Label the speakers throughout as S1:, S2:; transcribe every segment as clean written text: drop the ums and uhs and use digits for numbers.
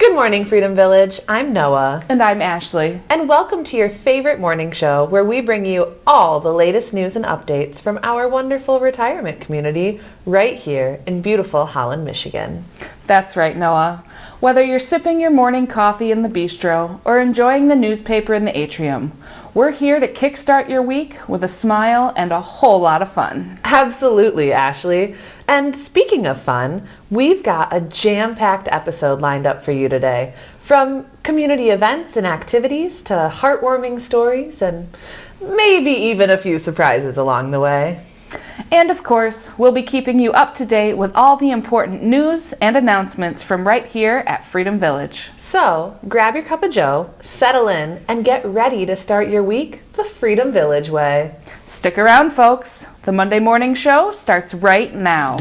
S1: Good morning, Freedom Village. I'm Noah.
S2: And I'm Ashley.
S1: And welcome to your favorite morning show where we bring you all the latest news and updates from our wonderful retirement community right here in beautiful Holland, Michigan.
S2: That's right, Noah. Whether you're sipping your morning coffee in the bistro or enjoying the newspaper in the atrium, we're here to kickstart your week with a smile and a whole lot of fun.
S1: Absolutely, Ashley. And speaking of fun, we've got a jam-packed episode lined up for you today. From community events and activities to heartwarming stories and maybe even a few surprises along the way.
S2: And of course, we'll be keeping you up to date with all the important news and announcements from right here at Freedom Village.
S1: So, grab your cup of joe, settle in, and get ready to start your week the Freedom Village way.
S2: Stick around, folks. The Monday morning show starts right now.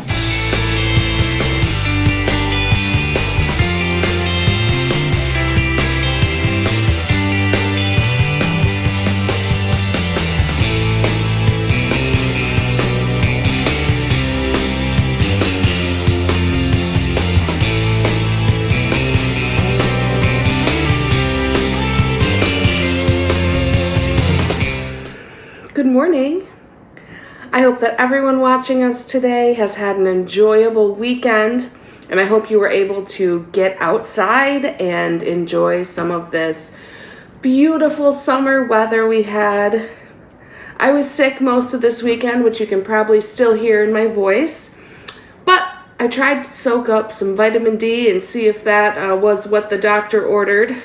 S3: Good morning. I hope that everyone watching us today has had an enjoyable weekend, and I hope you were able to get outside and enjoy some of this beautiful summer weather we had. I was sick most of this weekend, which you can probably still hear in my voice, but I tried to soak up some vitamin D and see if that was what the doctor ordered.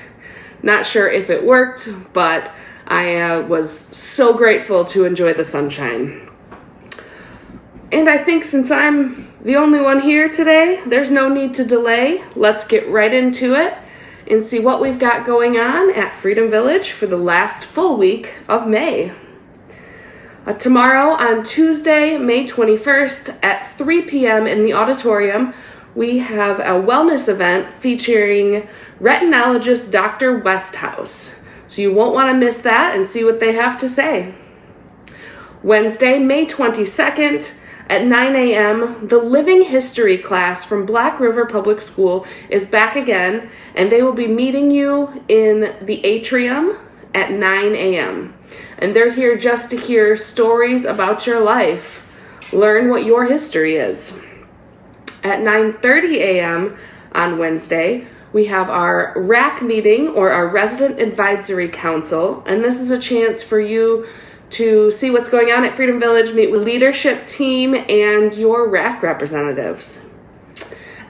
S3: Not sure if it worked, but I was so grateful to enjoy the sunshine. And I think since I'm the only one here today, there's no need to delay. Let's get right into it and see what we've got going on at Freedom Village for the last full week of May. Tomorrow on Tuesday, May 21st at 3 p.m. in the auditorium, we have a wellness event featuring retinologist Dr. Westhouse. So you won't want to miss that and see what they have to say. Wednesday, May 22nd at 9 a.m., the Living History class from Black River Public School is back again, and they will be meeting you in the atrium at 9 a.m. And they're here just to hear stories about your life, learn what your history is. At 9:30 a.m. on Wednesday, we have our RAC meeting, or our Resident Advisory Council, and this is a chance for you to see what's going on at Freedom Village, meet with leadership team and your RAC representatives.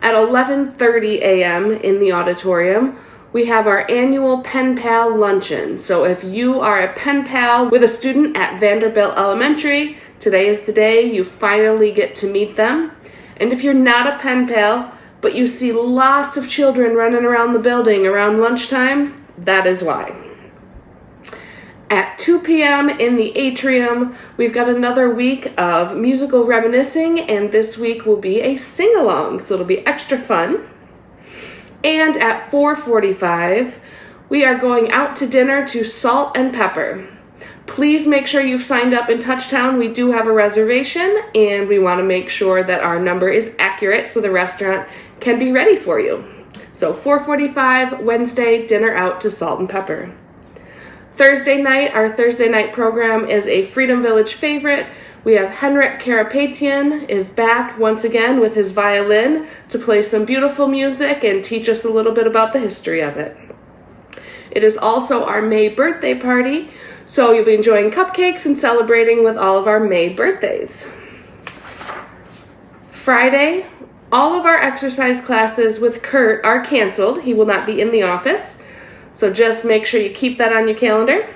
S3: At 11:30 a.m. in the auditorium, we have our annual Pen Pal Luncheon. So if you are a pen pal with a student at Vanderbilt Elementary, today is the day you finally get to meet them. And if you're not a pen pal, but you see lots of children running around the building around lunchtime, that is why. At 2 p.m. in the atrium, we've got another week of musical reminiscing, and this week will be a sing-along, so it'll be extra fun. And at 4:45, we are going out to dinner to Salt and Pepper. Please make sure you've signed up in Touchtown. We do have a reservation, and we want to make sure that our number is accurate so the restaurant can be ready for you. So 4:45 Wednesday, dinner out to Salt and Pepper. Thursday night, our Thursday night program is a Freedom Village favorite. We have Henrik Karapetian is back once again with his violin to play some beautiful music and teach us a little bit about the history of it. It is also our May birthday party, so you'll be enjoying cupcakes and celebrating with all of our May birthdays. Friday, all of our exercise classes with Kurt are canceled. He will not be in the office, so just make sure you keep that on your calendar.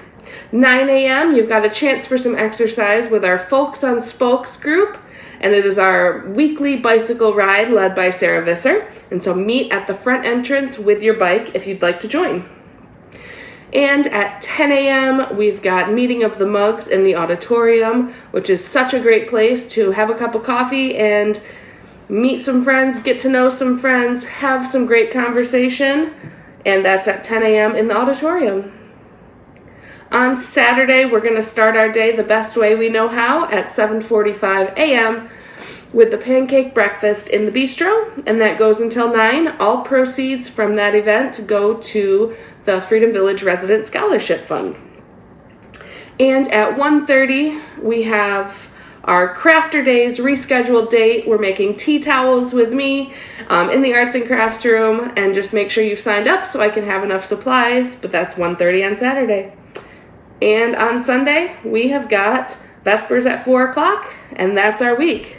S3: 9 a.m., you've got a chance for some exercise with our Folks on Spokes group, and it is our weekly bicycle ride led by Sarah Visser. And so meet at the front entrance with your bike if you'd like to join. And at 10 a.m., we've got Meeting of the Mugs in the auditorium, which is such a great place to have a cup of coffee and meet some friends, get to know some friends, have some great conversation, and that's at 10 a.m. in the auditorium. On Saturday, we're going to start our day the best way we know how at 7:45 a.m. with the pancake breakfast in the bistro, and that goes until 9. All proceeds from that event go to the Freedom Village Resident Scholarship Fund. And at 1:30, we have our Crafter Days rescheduled date. We're making tea towels with me in the Arts and Crafts room, and just make sure you've signed up so I can have enough supplies, but that's 1:30 on Saturday. And on Sunday, we have got Vespers at 4 o'clock, and that's our week.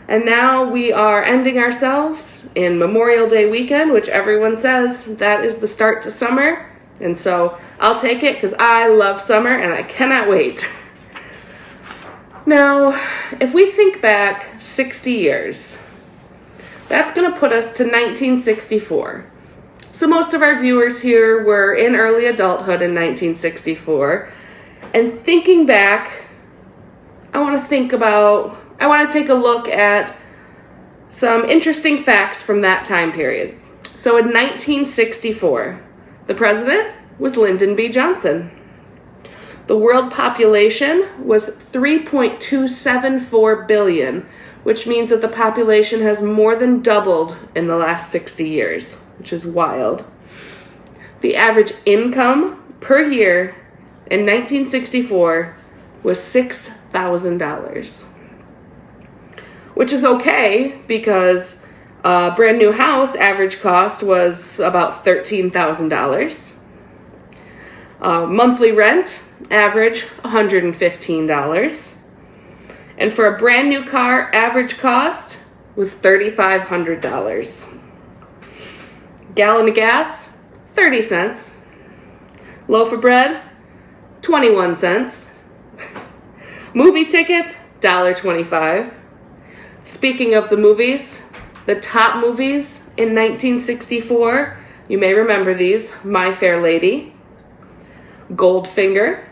S3: And now we are ending ourselves in Memorial Day weekend, which everyone says that is the start to summer. And so I'll take it because I love summer and I cannot wait. Now, if we think back 60 years, that's going to put us to 1964. So most of our viewers here were in early adulthood in 1964. And thinking back, I want to take a look at some interesting facts from that time period. So in 1964, the president was Lyndon B. Johnson. The world population was 3.274 billion, which means that the population has more than doubled in the last 60 years, which is wild. The average income per year in 1964 was $6,000, which is okay because a brand new house average cost was about $13,000. Monthly rent average $115. And for a brand new car, average cost was $3,500. Gallon of gas, 30 cents. Loaf of bread, 21 cents. Movie tickets, $1.25. Speaking of the movies, the top movies in 1964, you may remember these: My Fair Lady, Goldfinger,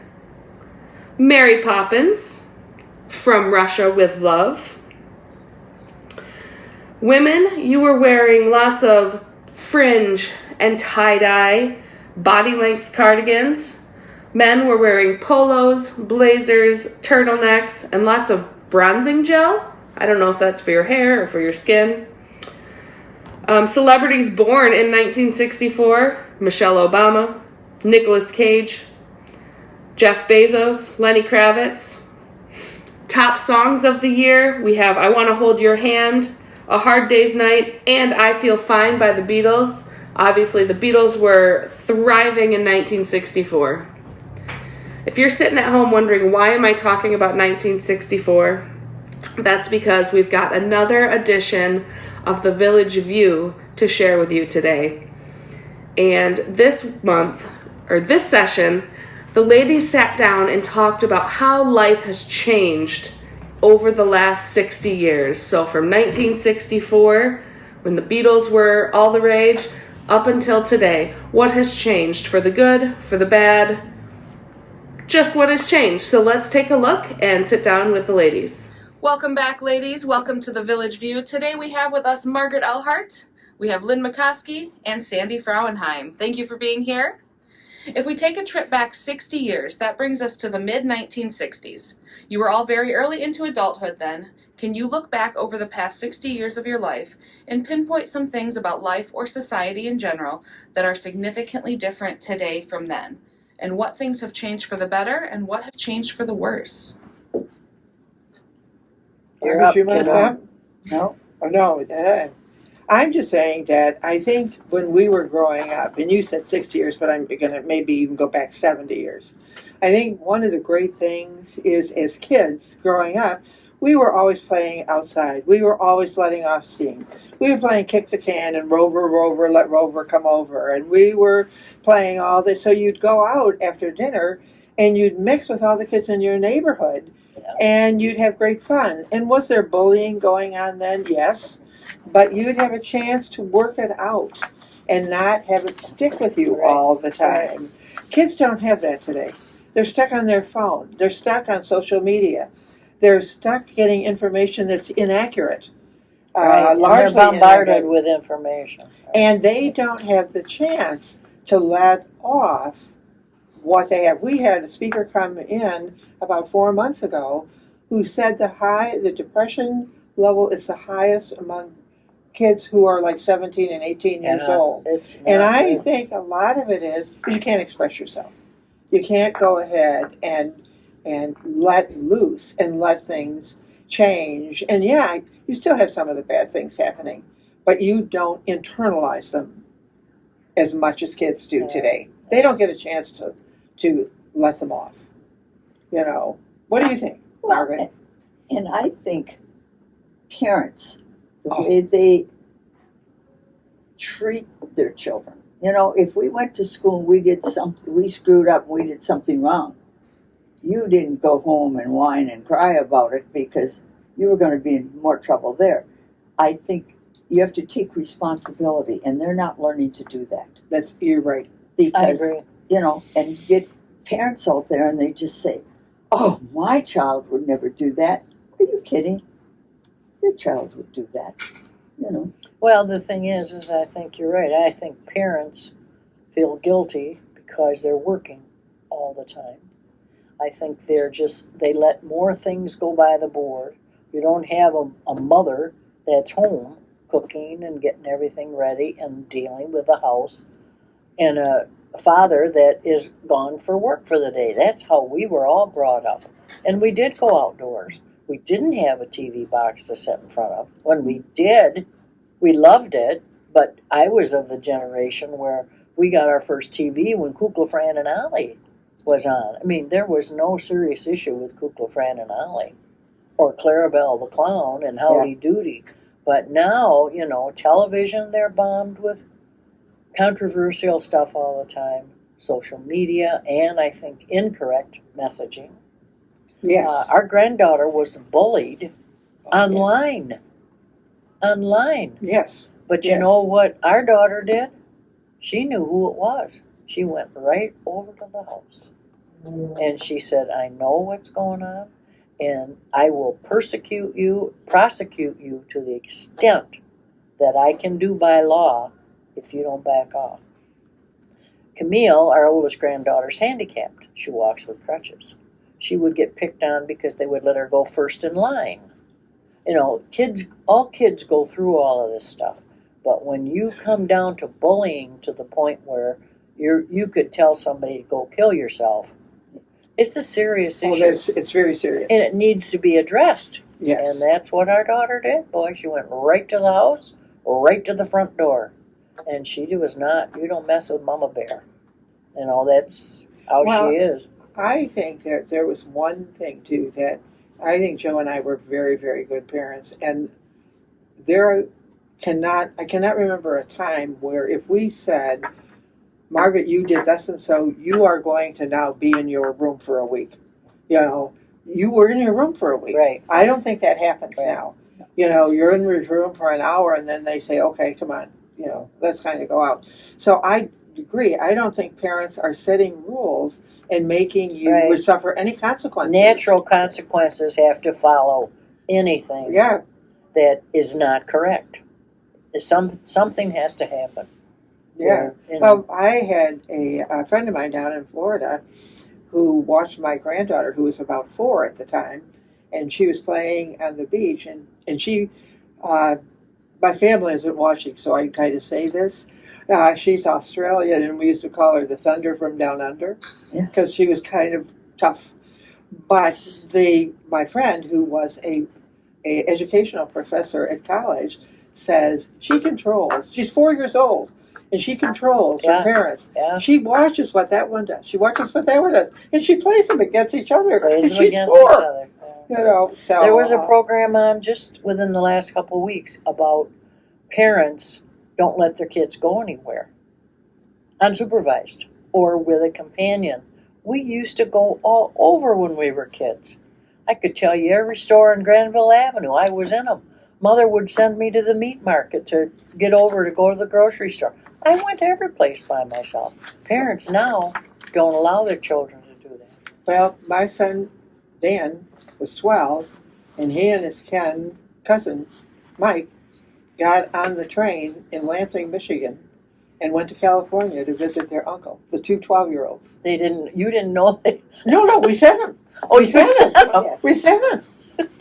S3: Mary Poppins, From Russia with Love. Women, you were wearing lots of fringe and tie-dye, body-length cardigans. Men were wearing polos, blazers, turtlenecks, and lots of bronzing gel. I don't know if that's for your hair or for your skin. Celebrities born in 1964, Michelle Obama, Nicolas Cage, Jeff Bezos, Lenny Kravitz. Top songs of the year, we have I Want to Hold Your Hand, A Hard Day's Night, and I Feel Fine by the Beatles. Obviously, the Beatles were thriving in 1964. If you're sitting at home wondering, why am I talking about 1964? That's because we've got another edition of the Village View to share with you today. And this session, the ladies sat down and talked about how life has changed over the last 60 years. So from 1964, when the Beatles were all the rage, up until today, what has changed for the good, for the bad, just what has changed. So let's take a look and sit down with the ladies. Welcome back, ladies. Welcome to the Village View. Today we have with us Margaret Elhart, we have Lynn McCoskey, and Sandy Frauenheim. Thank you for being here. If we take a trip back 60 years, that brings us to the mid-1960s. You were all very early into adulthood then. Can you look back over the past 60 years of your life and pinpoint some things about life or society in general that are significantly different today from then? And what things have changed for the better and what have changed for the worse?
S4: You're up,
S5: Sam?
S4: No.
S5: Oh, no. I'm just saying that I think when we were growing up, and you said 60 years, but I'm going to maybe even go back 70 years. I think one of the great things is, as kids growing up, we were always playing outside. We were always letting off steam. We were playing kick the can and Rover, Rover, let Rover come over. And we were playing all this. So you'd go out after dinner and you'd mix with all the kids in your neighborhood. And you'd have great fun. And was there bullying going on then? Yes. But you'd have a chance to work it out and not have it stick with you all the time. Kids don't have that today. They're stuck on their phone. They're stuck on social media. They're stuck getting information that's inaccurate.
S4: And they're bombarded with information.
S5: And they don't have the chance to let off what they have. We had a speaker come in about 4 months ago who said the depression level is the highest among kids who are like 17 and 18 years old. And I think a lot of it is you can't express yourself. You can't go ahead and let loose and let things change. And yeah, you still have some of the bad things happening, but you don't internalize them as much as kids do today. They don't get a chance to let them off. What do you think, Margaret?
S4: And I think parents, the way they treat their children. If we went to school and we screwed up and we did something wrong, you didn't go home and whine and cry about it because you were going to be in more trouble there. I think you have to take responsibility, and they're not learning to do that.
S5: You're right.
S4: Because,
S5: I agree.
S4: And you get parents out there and they just say, "Oh, my child would never do that." Are you kidding? Your child would do that,
S6: Well, the thing is I think you're right. I think parents feel guilty because they're working all the time. I think they let more things go by the board. You don't have a mother that's home cooking and getting everything ready and dealing with the house, and a father that is gone for work for the day. That's how we were all brought up. And we did go outdoors. We didn't have a TV box to sit in front of. When we did, we loved it, but I was of the generation where we got our first TV when Kukla, Fran, and Ollie was on. I mean, there was no serious issue with Kukla, Fran, and Ollie, or Clarabelle the Clown and Howdy Doody. But now, television, they're bombed with controversial stuff all the time, social media, and I think incorrect messaging.
S5: Yes.
S6: Our granddaughter was bullied online. Online.
S5: Yes.
S6: But you know what our daughter did? She knew who it was. She went right over to the house. And she said, "I know what's going on, and I will prosecute you to the extent that I can do by law if you don't back off." Camille, our oldest granddaughter's handicapped. She walks with crutches. She would get picked on because they would let her go first in line. All kids go through all of this stuff. But when you come down to bullying to the point where you could tell somebody to go kill yourself, it's a serious issue.
S5: It's very serious.
S6: And it needs to be addressed.
S5: Yes.
S6: And that's what our daughter did. Boy, she went right to the house, right to the front door. And she was not, you don't mess with Mama Bear. That's how she is.
S5: I think that there was one thing, too, that I think Joe and I were very, very good parents. And I cannot remember a time where if we said, "Margaret, you did this and so, you are going to now be in your room for a week." You were in your room for a week.
S6: Right.
S5: I don't think that happens now. You're in your room for an hour and then they say, "Okay, come on, let's kind of go out." So I agree. I don't think parents are setting rules and making you suffer any consequences.
S6: Natural consequences have to follow anything that is not correct. Something has to happen.
S5: Yeah. Well, I had a friend of mine down in Florida who watched my granddaughter, who was about 4 at the time, and she was playing on the beach, and she, my family isn't watching, so I can kind of say this. She's Australian, and we used to call her the Thunder from Down Under, because she was kind of tough. But my friend, who was a educational professor at college, says she controls. She's 4 years old, and she controls her parents. Yeah. She watches what that one does. She watches what that one does, and she plays them against each other. And she's 4. So
S6: there was a program on just within the last couple of weeks about parents don't let their kids go anywhere unsupervised or with a companion. We used to go all over when we were kids. I could tell you every store on Granville Avenue. I was in them. Mother would send me to the meat market to get over to go to the grocery store. I went to every place by myself. Parents now don't allow their children to do that.
S5: Well, my son Dan was 12, and he and his cousin Mike got on the train in Lansing, Michigan, and went to California to visit their uncle, the two 12-year-olds.
S6: You didn't know that?
S5: No, we sent them.
S6: Oh, you sent them?
S5: We sent them.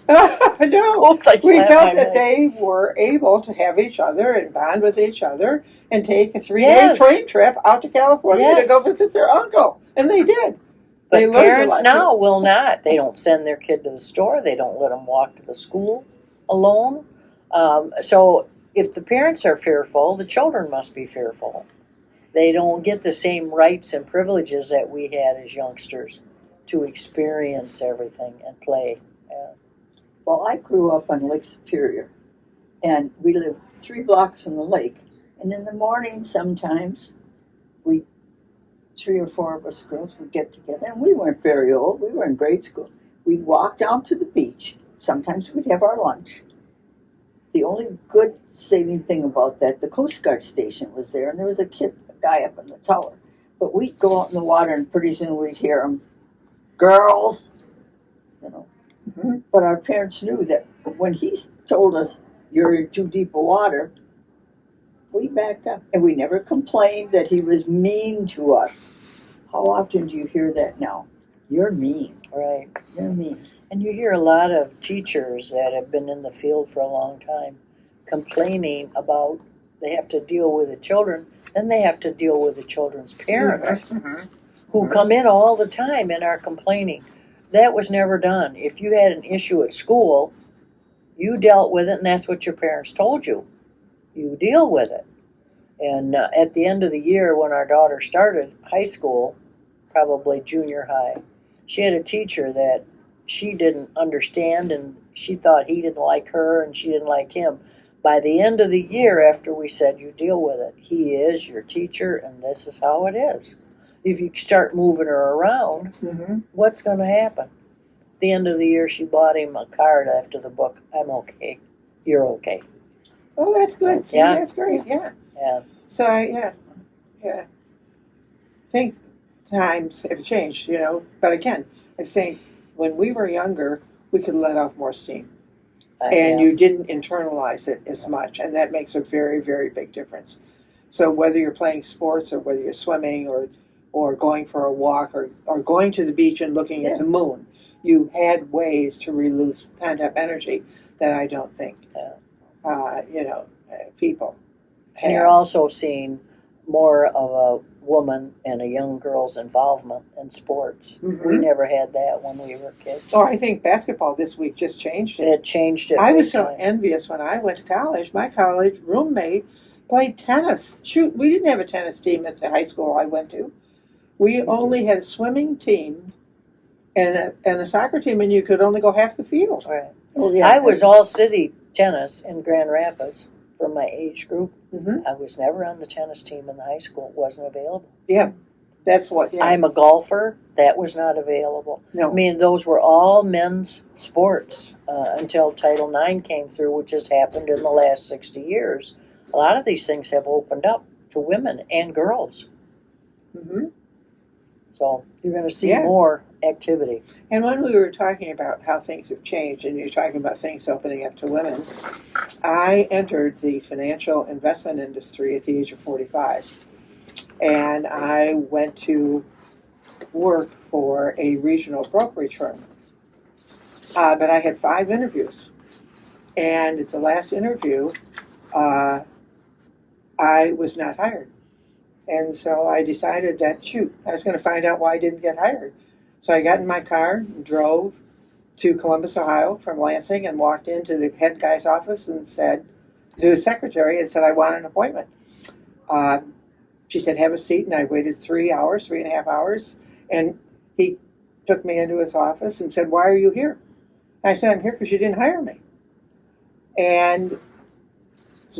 S5: No,
S6: Oops, I
S5: we
S6: slapped
S5: felt
S6: my
S5: that
S6: mic.
S5: they were able to have each other and bond with each other and take a 3-day
S6: Yes.
S5: train trip out to California to
S6: Yes.
S5: go visit their uncle. And they did.
S6: But
S5: They learned a
S6: parents
S5: lot.
S6: now will not. They don't send their kid to the store. They don't let them walk to the school alone. So if the parents are fearful, the children must be fearful. They don't get the same rights and privileges that we had as youngsters to experience everything and play.
S4: Well, I grew up on Lake Superior, and we lived 3 blocks from the lake. And in the morning, sometimes, 3 or 4 of us girls would get together, and we weren't very old. We were in grade school. We'd walk down to the beach. Sometimes we'd have our lunch. The only good saving thing about that, the Coast Guard station was there, and there was a guy up in the tower. But we'd go out in the water, and pretty soon we'd hear him, "Girls," you know.
S5: Mhm.
S4: But our parents knew that when he told us, "You're in too deep a water," we backed up, and we never complained that he was mean to us. How often do you hear that now? "You're mean.
S6: Right.
S4: You're mean."
S6: And you hear a lot of teachers that have been in the field for a long time complaining about they have to deal with the children, then they have to deal with the children's parents
S5: Mhm.
S6: who come in all the time and are complaining. That was never done. If you had an issue at school, you dealt with it, and that's what your parents told you. You deal with it. And at the end of the year, when our daughter started high school, probably junior high, she had a teacher that she didn't understand, and she thought he didn't like her and she didn't like him. By the end of the year, after we said, "You deal with it, he is your teacher and this is how it is." If you start moving her around,
S5: Mhm.
S6: what's going to happen? At the end of the year, she bought him a card after the book, "I'm okay, you're okay."
S5: Oh, that's good. See,
S6: Yeah.
S5: that's great. Yeah.
S6: Yeah.
S5: So, yeah. I think times have changed, But again, I'm saying when we were younger, we could let off more steam. And
S6: Yeah.
S5: you didn't internalize it as much. And that makes a very, very big difference. So whether you're playing sports or whether you're swimming or going for a walk or going to the beach and looking at the moon, you had ways to release pent-up energy that I don't think, people have.
S6: And you're also seeing more of a woman and a young girl's involvement in sports.
S5: Mhm.
S6: We never had that when we were kids.
S5: Oh, I think basketball this week just changed it.
S6: It changed it.
S5: I
S6: big
S5: was so
S6: time.
S5: envious when I went to college. My college roommate played tennis. Shoot, we didn't have a tennis team at the high school I went to. We only had a swimming team and a soccer team, and you could only go half the field.
S6: Right.
S4: Oh, yeah.
S6: I was all city tennis in Grand Rapids for my age group.
S5: Mhm.
S6: I was never on the tennis team in the high school. It wasn't available.
S5: Yeah, that's what. Yeah.
S6: I'm a golfer. That was not available.
S5: No.
S6: I mean, those were all men's sports until Title IX came through, which has happened in the last 60 years. A lot of these things have opened up to women and girls.
S5: Mhm.
S6: So you're going to see
S5: Yeah.
S6: more activity.
S5: And when we were talking about how things have changed, and you're talking about things opening up to women, I entered the financial investment industry at the age of 45. And I went to work for a regional brokerage firm. But I had 5 interviews. And at the last interview, I was not hired. And so I decided that, I was going to find out why I didn't get hired. So I got in my car and drove to Columbus, Ohio from Lansing and walked into the head guy's office and said, to the secretary, and said, "I want an appointment." She said, "Have a seat." And I waited 3.5 hours. And he took me into his office and said, "Why are you here?" And I said, "I'm here because you didn't hire me." And it's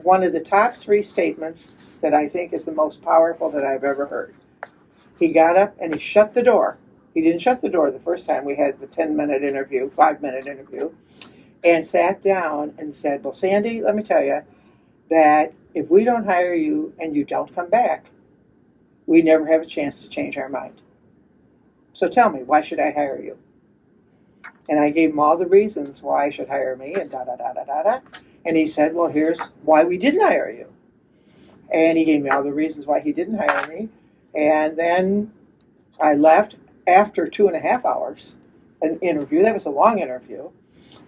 S5: one of the top 3 statements that I think is the most powerful that I've ever heard. He got up and he shut the door. He didn't shut the door the first time we had the 10-minute interview, 5-minute interview, and sat down and said, "Well, Sandy, let me tell you that if we don't hire you and you don't come back, we never have a chance to change our mind. So tell me, why should I hire you?" And I gave him all the reasons why I should hire me and da-da-da-da-da-da. And he said, "Well, here's why we didn't hire you." And he gave me all the reasons why he didn't hire me. And then I left after 2.5 hours an interview. That was a long interview.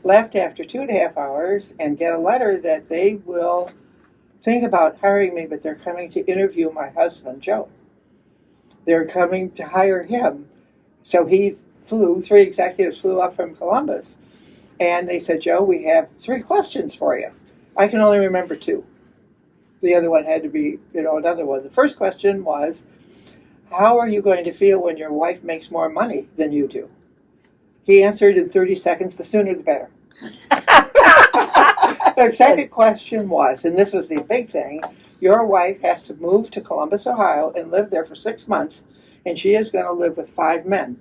S5: Left after 2.5 hours and get a letter that they will think about hiring me, but they're coming to interview my husband, Joe. They're coming to hire him. So three executives flew up from Columbus, and they said, Joe, we have 3 questions for you. I can only remember 2. The other one had to be, another one. The first question was, how are you going to feel when your wife makes more money than you do? He answered in 30 seconds, the sooner the better. The second question was, and this was the big thing, your wife has to move to Columbus, Ohio, and live there for 6 months, and she is going to live with 5 men.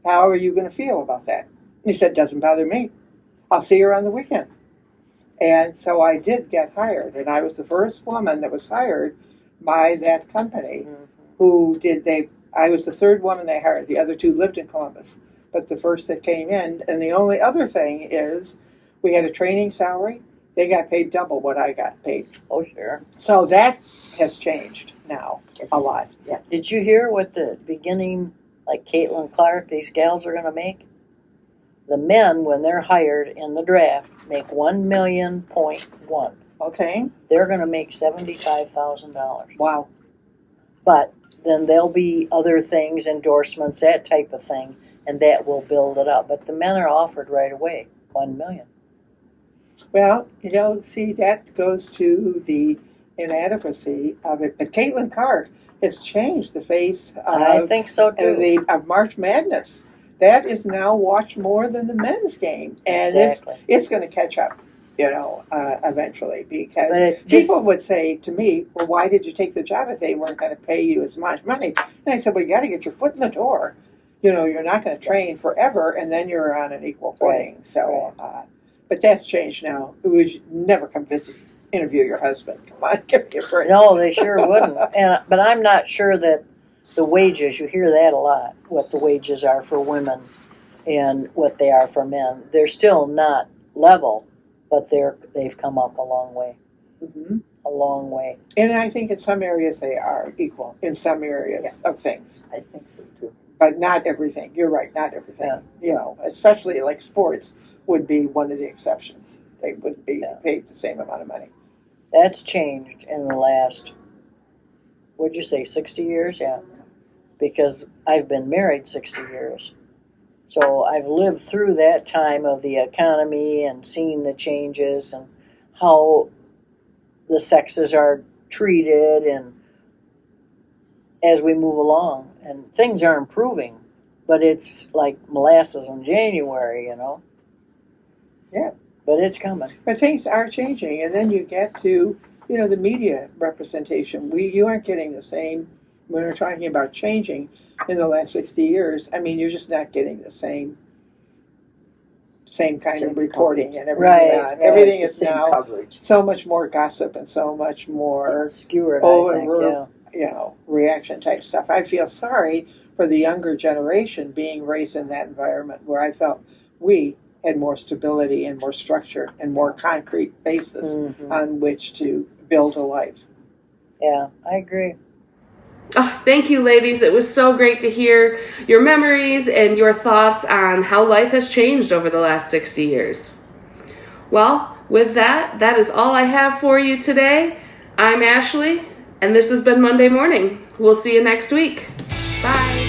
S5: How are you going to feel about that? And he said, doesn't bother me. I'll see her on the weekend. And so I did get hired, and I was the first woman that was hired by that company. I was the third woman they hired. The other 2 lived in Columbus, but the first that came in. And the only other thing is we had a training salary. They got paid double what I got paid.
S6: Oh, sure.
S5: So that has changed now a lot. Yeah.
S6: Did you hear what the beginning, like Caitlin Clark, these gals are going to make? The men, when they're hired in the draft, make $1.1 million.
S5: Okay.
S6: They're going to make $75,000.
S5: Wow.
S6: But then there'll be other things, endorsements, that type of thing, and that will build it up. But the men are offered right away, $1 million.
S5: Well, see, that goes to the inadequacy of it. But Caitlin Clark has changed the face
S6: I think so too.
S5: Of March Madness. That is now watched more than the men's game, and
S6: Exactly.
S5: it's going to catch up, eventually. Because people would say to me, "Well, why did you take the job if they weren't going to pay you as much money?" And I said, "Well, you got to get your foot in the door. You're not going to train forever, and then you're on an equal footing."
S6: Right.
S5: So, but that's changed now. We should never come interview your husband. Come on, give me a break.
S6: No, they sure wouldn't. But I'm not sure that the wages, you hear that a lot, what the wages are for women and what they are for men. They're still not level, but they've come up a long way.
S5: Mm-hmm.
S6: A long way.
S5: And I think in some areas they are equal, in some areas of things.
S4: I think so too.
S5: But not everything. You're right, not everything. Especially like sports would be one of the exceptions. They wouldn't be paid the same amount of money.
S6: That's changed in the last, what'd you say, 60 years? Yeah. Because I've been married 60 years. So I've lived through that time of the economy and seen the changes and how the sexes are treated and as we move along. And things are improving, but it's like molasses in January,
S5: Yeah.
S6: But it's coming.
S5: But things are changing, and then you get to, the media representation. You aren't getting the same, when we're talking about changing in the last 60 years, you're just not getting the same kind of reporting and everything.
S6: Right.
S5: Everything is
S4: same
S5: now
S4: coverage.
S5: so much more gossip and so much more
S6: Skewered, I think,
S5: reaction type stuff. I feel sorry for the younger generation being raised in that environment where I felt we had more stability and more structure and more concrete basis on which to build a life.
S6: Yeah, I agree.
S3: Oh, thank you, ladies. It was so great to hear your memories and your thoughts on how life has changed over the last 60 years. Well, with that is all I have for you today. I'm Ashley, and this has been Monday Morning. We'll see you next week. Bye.